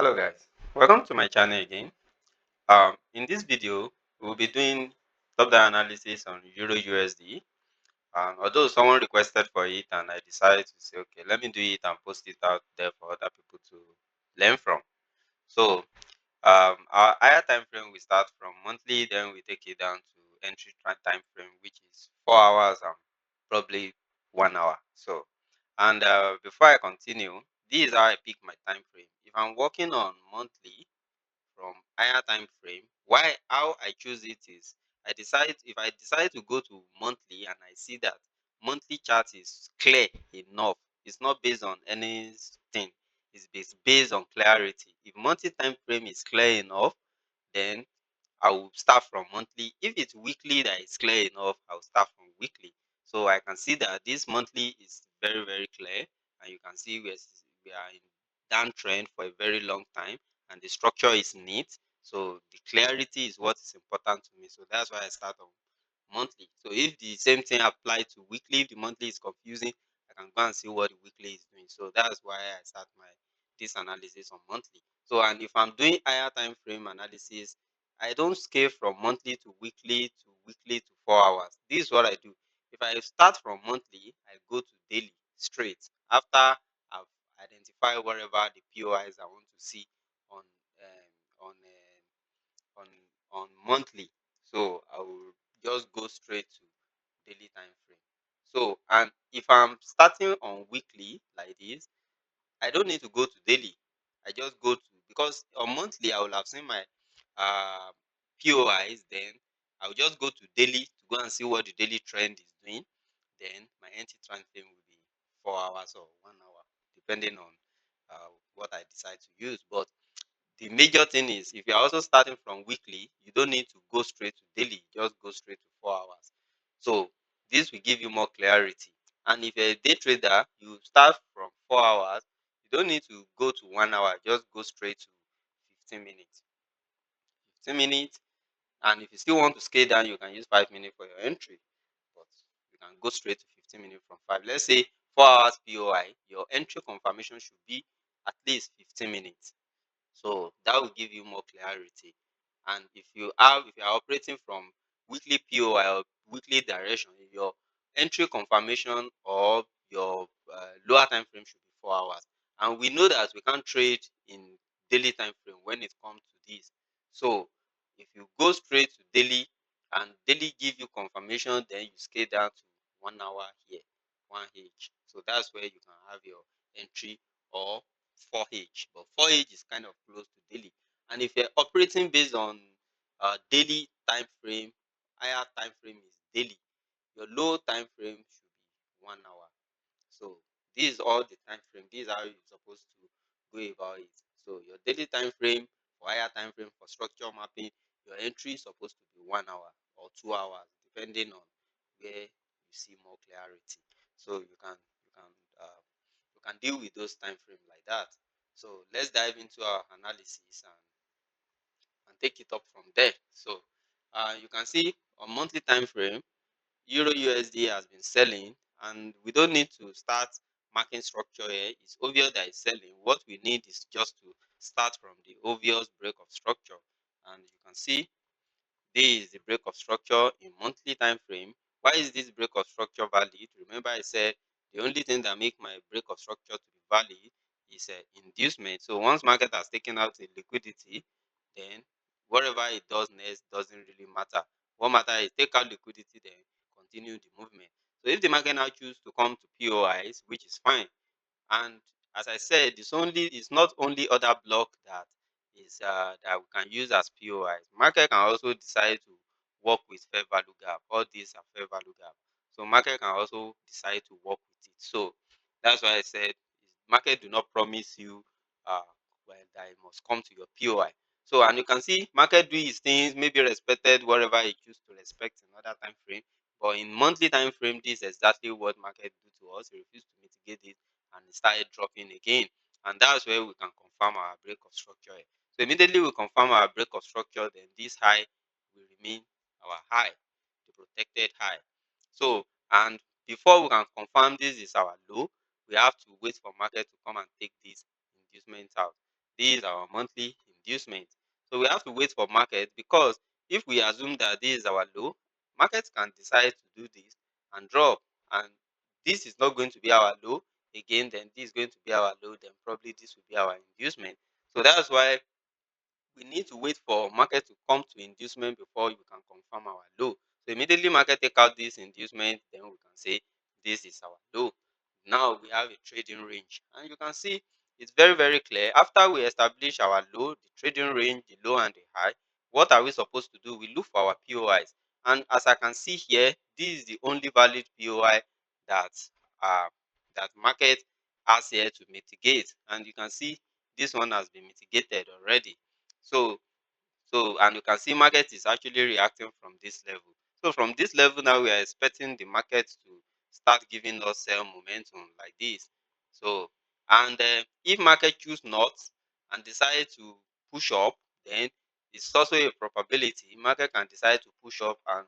Hello guys, welcome to my channel again. In this video, we'll be doing top-down analysis on Euro USD. Although someone requested for it, and I decided to say, okay, let me do it and post it out there for other people to learn from. So, our higher time frame we start from monthly, then we take it down to entry time frame, which is 4 hours and probably 1 hour. So, and before I continue, this is how I pick my time frame. If I'm working on monthly from higher time frame, why how I choose it is I decide to go to monthly and I see that monthly chart is clear enough. It's not based on anything. Based on clarity. If monthly time frame is clear enough, then I will start from monthly. If it's weekly that is clear enough, I'll start from weekly. So I can see that this monthly is very, very clear. And you can see we are in downtrend for a very long time. And the structure is neat. So the clarity is what is important to me. So that's why I start on monthly. So if the same thing applies to weekly, if the monthly is confusing, I can go and see what the weekly is doing. So that's why I start this analysis on monthly. So and if I'm doing higher time frame analysis, I don't scale from monthly to weekly to 4 hours. This is what I do. If I start from monthly, I go to daily straight after I've identified whatever the POIs I want to see on on monthly. So I will just go straight to daily time frame. So and if I'm starting on weekly like this, I don't need to go to daily. I just go to because on monthly I will have seen my uh, POIs. Then I will just go to daily to go and see what the daily trend is doing. Then my entry time frame will be 4 hours or 1 hour, depending on what I decide to use. But the major thing is if you're also starting from weekly, you don't need to go straight to daily, just go straight to 4 hours. So this will give you more clarity. And if you're a day trader, you start from 4 hours, you don't need to go to 1 hour, just go straight to 15 minutes. 15 minutes, and if you still want to scale down, you can use 5 minutes for your entry. But you can go straight to 15 minutes from 5. Let's say 4 hours POI, your entry confirmation should be at least 15 minutes. So that will give you more clarity. And if you are operating from weekly POI or weekly direction, your entry confirmation or your lower time frame should be 4 hours. And we know that we can't trade in daily time frame when it comes to this. So if you go straight to daily and daily give you confirmation, then you scale down to 1 hour here, 1H. So that's where you can have your entry or 4H, but 4H is kind of close to daily. And if you're operating based on daily time frame, higher time frame is daily. Your low time frame should be 1 hour. So this is all the time frame. This is how you're supposed to go about it. So your daily time frame for higher time frame for structure mapping, your entry is supposed to be 1 hour or 2 hours, depending on where you see more clarity. So you can deal with those time frame like that. So let's dive into our analysis and take it up from there. So you can see on monthly time frame, Euro USD has been selling, and we don't need to start marking structure here. It's obvious that it's selling. What we need is just to start from the obvious break of structure, and you can see this is the break of structure in monthly time frame. Why is this break of structure valid? Remember I said the only thing that make my break of structure to be valid is inducement. So once market has taken out the liquidity, then whatever it does next doesn't really matter. What matters is take out liquidity, then continue the movement. So if the market now choose to come to POIs, which is fine, and as I said, it's not only other block that is that we can use as POIs. Market can also decide to work with fair value gap. All these are fair value gap. So market can also decide to work with it. So that's why I said market do not promise you that it must come to your POI. So and you can see market do its things, maybe respected whatever it choose to respect in other time frame. But in monthly time frame, this is exactly what market do to us. It refuse to mitigate it and it started dropping again. And that's where we can confirm our break of structure. So immediately we confirm our break of structure, then this high will remain our high, the protected high. So and before we can confirm this is our low, we have to wait for market to come and take this inducement out. This is our monthly inducement. So we have to wait for market, because if we assume that this is our low, market can decide to do this and drop, and this is not going to be our low again, then this is going to be our low, then probably this will be our inducement. So that's why we need to wait for market to come to inducement before you can confirm our low. So immediately market take out this inducement, then we can say this is our low. Now we have a trading range, and you can see it's very very clear. After we establish our low, the trading range, the low and the high, what are we supposed to do? We look for our POIs, and as I can see here, this is the only valid POI that uh, that market has here to mitigate, and you can see this one has been mitigated already. So and you can see market is actually reacting from this level. So from this level now we are expecting the market to start giving us sell momentum like this. So and if market choose not and decide to push up, then it's also a probability market can decide to push up and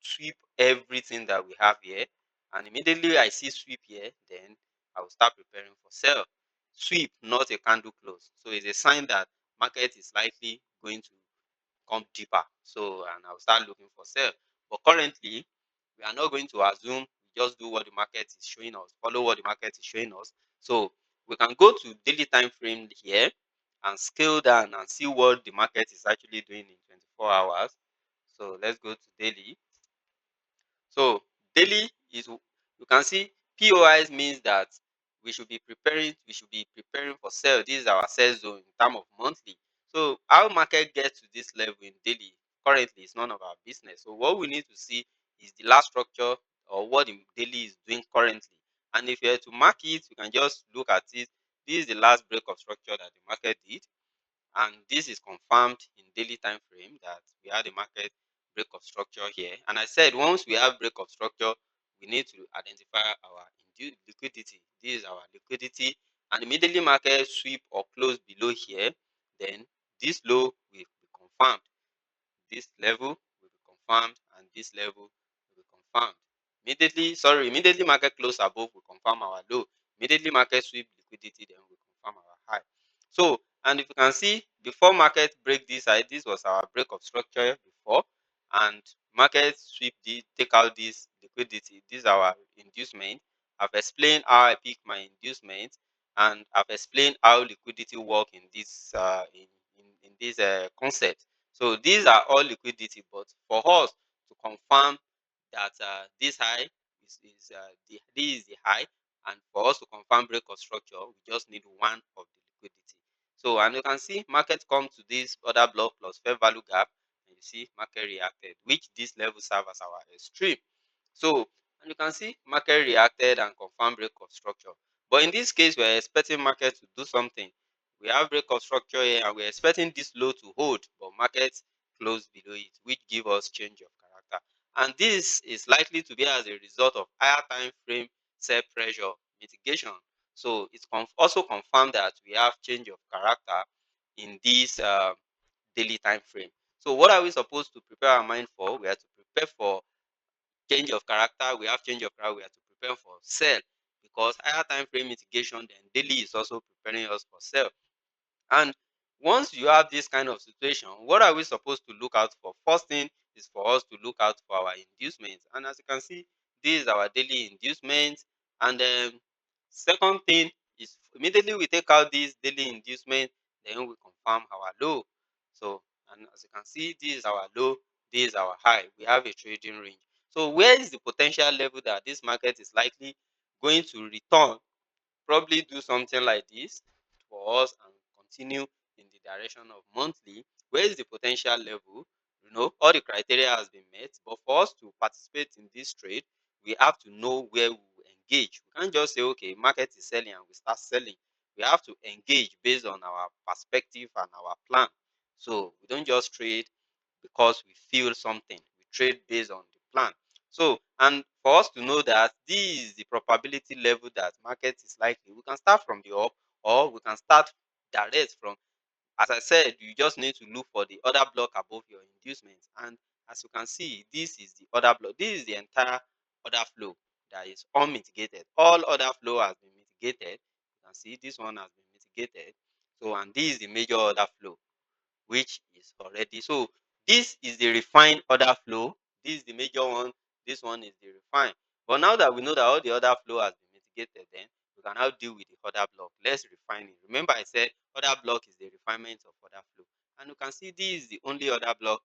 sweep everything that we have here. And immediately I see sweep here, then I will start preparing for sell. Sweep, not a candle close. So it's a sign that market is likely going to come deeper. So and I'll start looking for sell. But currently, we are not going to assume, we just do what the market is showing us, follow what the market is showing us. So we can go to daily time frame here and scale down and see what the market is actually doing in 24 hours. So let's go to daily. So daily is, you can see POIs means that we should be preparing for sale. This is our sell zone in terms of monthly. So how market gets to this level in daily currently is none of our business. So what we need to see is the last structure or what the daily is doing currently. And if you are to mark it, you can just look at it. This is the last break of structure that the market did, and this is confirmed in daily time frame that we had a market break of structure here. And I said once we have break of structure, we need to identify our induced liquidity. This is our liquidity, and immediately market sweep or close below here, then this low will be confirmed. This level will be confirmed, and this level will be confirmed. Immediately market close above will confirm our low. Immediately market sweep liquidity, then we confirm our high. So, and if you can see, before market break this high, this was our break of structure before, and market sweep the take out this liquidity. This is our inducement. I've explained how I pick my inducement, and I've explained how liquidity work in this in this concept. So these are all liquidity, but for us to confirm that this high this is the high, and for us to confirm break of structure, we just need one of the liquidity. So and you can see market come to this other block plus fair value gap, and you see market reacted, which this level serve as our extreme. So and you can see market reacted and confirmed break of structure. But in this case, we are expecting market to do something. We have break of structure here, and we're expecting this low to hold, but market close below it, which give us change of character. And this is likely to be as a result of higher time frame sell pressure mitigation. So it's also confirmed that we have change of character in this daily time frame. So what are we supposed to prepare our mind for? We have to prepare for change of character. We have change of character. We have to prepare for sell, because higher time frame mitigation, then daily is also preparing us for sell. And once you have this kind of situation, what are we supposed to look out for? First thing is for us to look out for our inducement. And as you can see, this is our daily inducement. And then second thing is immediately we take out this daily inducement, then we confirm our low. So, and as you can see, this is our low, this is our high. We have a trading range. So where is the potential level that this market is likely going to return, probably do something like this for us and continue in the direction of monthly? Where is the potential level? All the criteria has been met, but for us to participate in this trade, we have to know where we will engage. We can't just say, okay, market is selling and we start selling. We have to engage based on our perspective and our plan. So we don't just trade because we feel something. We trade based on the plan. So, and for us to know that this is the probability level that market is likely, we can start from the up, or we can start direct from, as I said, you just need to look for the other block above your inducement. And as you can see, this is the other block. This is the entire other flow that is unmitigated. All other flow has been mitigated. You can see this one has been mitigated. So, and this is the major order flow, which is already, so this is the refined order flow. This is the major one. This one is the refined. But now that we know that all the order flow has been mitigated, then we can now deal with the order block. Let's refine it. Remember, I said order block is the refinement of order flow, and you can see this is the only order block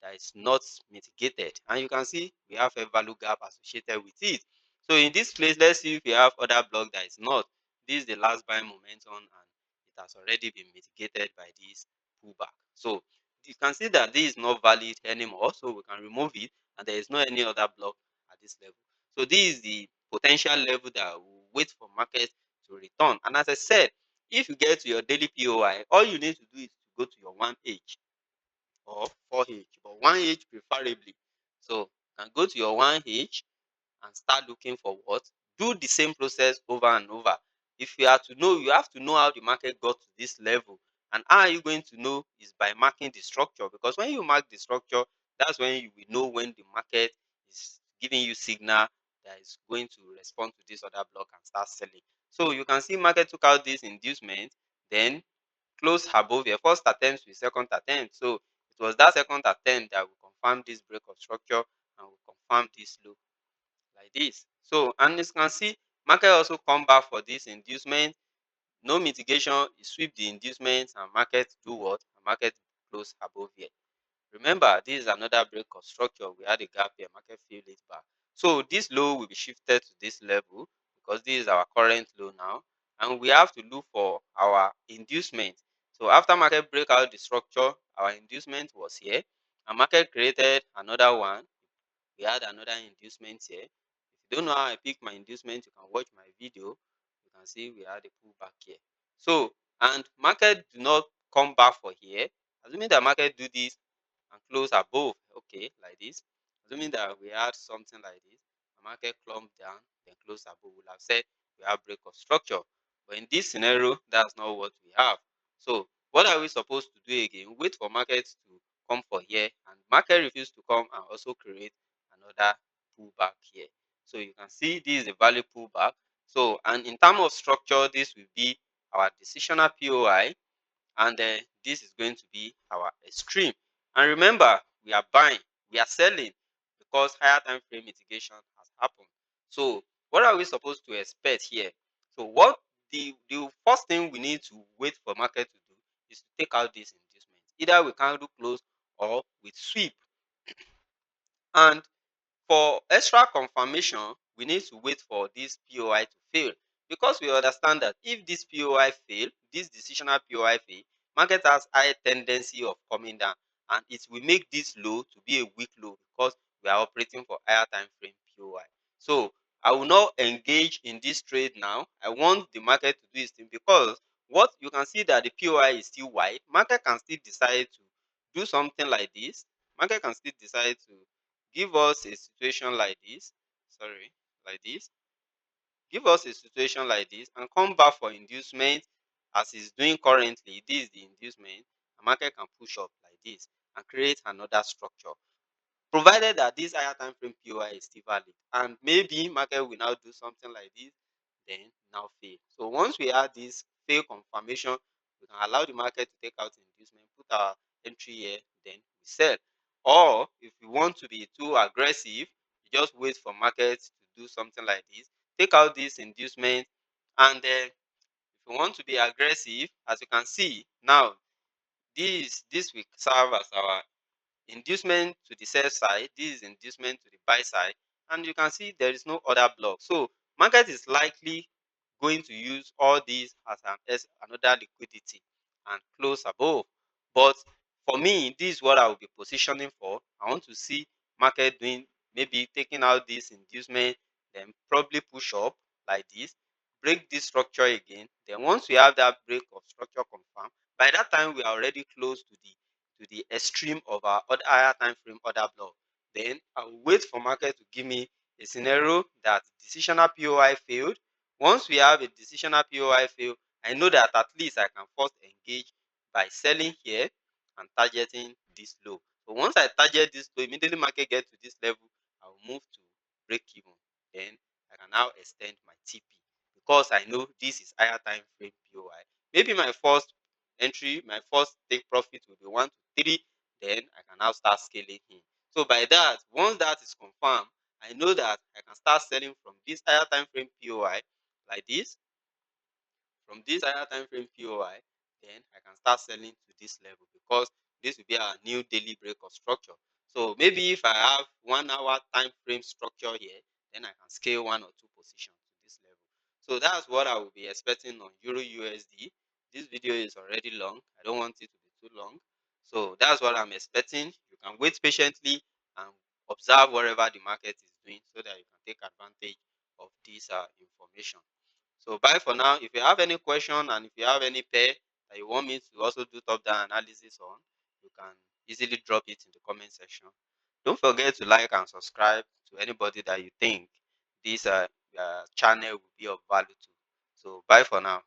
that is not mitigated, and you can see we have a value gap associated with it. So in this place, let's see if we have other block that is not. This is the last buying momentum, and it has already been mitigated by this pullback. So you can see that this is not valid anymore, so we can remove it, and there is no any other block at this level. So this is the potential level that we wait for market to return. And as I said, if you get to your daily POI, all you need to do is to go to your 1H or 4H, but 1H preferably. So you can go to your 1H and start looking for what? Do the same process over and over. If you are to know, you have to know how the market got to this level. And how are you going to know? Is by marking the structure. Because when you mark the structure, that's when you will know when the market is giving you signal that is going to respond to this other block and start selling. So you can see market took out this inducement, then close above here. First attempt with second attempt. So it was that second attempt that will confirm this break of structure and will confirm this low like this. So, and you can see market also come back for this inducement. No mitigation, you sweep the inducement and market do what? And market close above here. Remember, this is another break of structure. We had a gap here, market filled it back. So this low will be shifted to this level because this is our current low now. And we have to look for our inducement. So after market break out the structure, our inducement was here. And market created another one. We had another inducement here. If you don't know how I pick my inducement, you can watch my video. You can see we had a pullback here. So, and market do not come back for here. Assuming that market do this and close above, okay, like this. Assuming that we had something like this, the market clumped down, then close above, we'll have said we have break of structure. But in this scenario, that's not what we have. So, what are we supposed to do again? Wait for market to come for here, and market refuse to come and also create another pullback here. So you can see this is a value pullback. So, and in terms of structure, this will be our decisional POI, and this is going to be our extreme. And remember, we are buying, we are selling because higher time frame mitigation has happened. So what are we supposed to expect here? So what the first thing we need to wait for market to do is to take out this inducement. Either we can do close or with sweep. And for extra confirmation, we need to wait for this POI to fail, because we understand that if this POI fail, this decisional POI fail, market has high tendency of coming down, and it will make this low to be a weak low because we are operating for higher time frame POI. So I will not engage in this trade now. I want the market to do its thing, because what you can see that the POI is still wide. Market can still decide to do something like this. Market can still decide to give us a situation like this, sorry, like this, give us a situation like this and come back for inducement as it's doing currently. This is the inducement. The market can push up like this and create another structure, provided that this higher time frame POI is still valid, and maybe market will now do something like this, then now fail. So once we have this fail confirmation, we can allow the market to take out inducement, put our entry here, then we sell. Or if we want to be too aggressive, you just wait for market to do something like this, take out this inducement, and then if you want to be aggressive, as you can see now, this will serve as our inducement to the sell side, this is inducement to the buy side, and you can see there is no other block. So market is likely going to use all these as another liquidity and close above. But for me, this is what I will be positioning for. I want to see market doing, maybe taking out this inducement, then probably push up like this, break this structure again. Then once we have that break of structure confirmed, by that time we are already close to the extreme of our other higher time frame order block. Then I will wait for market to give me a scenario that decisional POI failed. Once we have a decisional POI fail, I know that at least I can first engage by selling here and targeting this low. So once I target this low, immediately market get to this level, I will move to break even. Then I can now extend my TP because I know this is higher time frame POI. Maybe my first entry, my first take profit will be 1 to 3, then I can now start scaling in. So by that, once that is confirmed, I know that I can start selling from this higher time frame POI like this. From this higher time frame POI, then I can start selling to this level because this will be our new daily break of structure. So maybe if I have 1 hour time frame structure here, then I can scale 1 or 2 positions to this level. So that's what I will be expecting on Euro USD. This video is already long. I don't want it to be too long. So that's what I'm expecting. You can wait patiently and observe whatever the market is doing so that you can take advantage of this information. So bye for now. If you have any question and if you have any pair that you want me to also do top-down analysis on, you can easily drop it in the comment section. Don't forget to like and subscribe to anybody that you think this channel will be of value to. So bye for now.